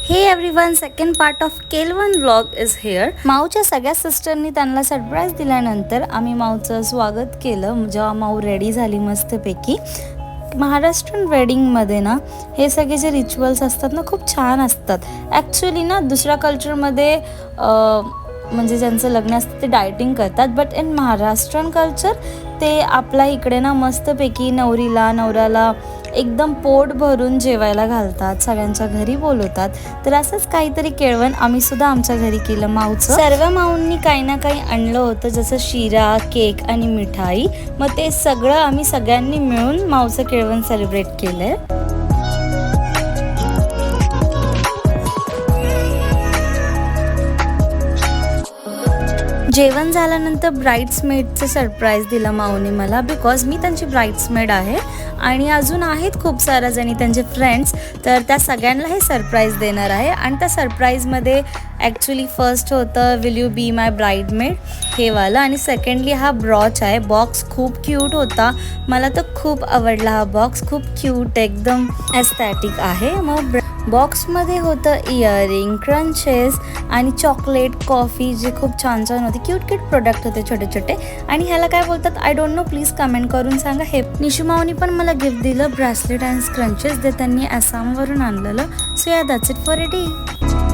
हे everyone, second part of केलवन vlog is hair. माऊच्या सगळ्या सिस्टरनी त्यांना सरप्राईज दिल्यानंतर आम्ही माऊचं स्वागत केलं. जेव्हा माऊ रेडी झाली मस्तपैकी. महाराष्ट्रीयन वेडिंगमध्ये ना हे सगळे जे रिच्युअल्स असतात ना खूप छान असतात. ॲक्च्युली ना दुसऱ्या कल्चरमध्ये म्हणजे ज्यांचं लग्न असतं ते डायटिंग करतात, बट इन महाराष्ट्रीयन कल्चर ते आपल्या इकडे ना मस्तपैकी नवऱ्याला एकदम पोट भरून जेवायला घालतात, सगळ्यांच्या घरी बोलवतात. तर असंच काहीतरी केळवण आम्ही सुद्धा आमच्या घरी केलं माऊचं. सर्व माऊंनी काही ना काही आणलं होतं, जसं शिरा, केक आणि मिठाई. मग ते सगळं आम्ही सगळ्यांनी मिळून माऊचं केळवण सेलिब्रेट केलंय. जेवण झाल्यानंतर ब्राईड्समेडचं सरप्राईज दिलं माऊने मला, बिकॉज मी त्यांची ब्राईड्समेड आहे आणि अजून आहेत खूप साऱ्या जणी त्यांचे फ्रेंड्स. तर त्या सगळ्यांना हे सरप्राईज देणार आहे. आणि त्या सरप्राईजमध्ये ॲक्च्युली फर्स्ट होतं विल यू बी माय ब्राईडमेड हे वालं, आणि सेकंडली हा ब्रॉच आहे. बॉक्स खूप क्यूट होता, मला तर खूप आवडला हा बॉक्स. खूप क्यूट एकदम एस्थेटिक आहे. मग बॉक्समध्ये होतं इयरिंग, क्रंचेस आणि चॉकलेट, कॉफी, जे खूप छान छान होते. क्यूट प्रोडक्ट होते छोटे छोटे. आणि ह्याला काय बोलतात I don't know, please comment करून सांगा. हे निशू माऊनी पण मला गिफ्ट दिलं ब्रेसलेट अँड क्रंचेस, जे त्यांनी आसामवरून आणलेलं. सो या that's it for a day.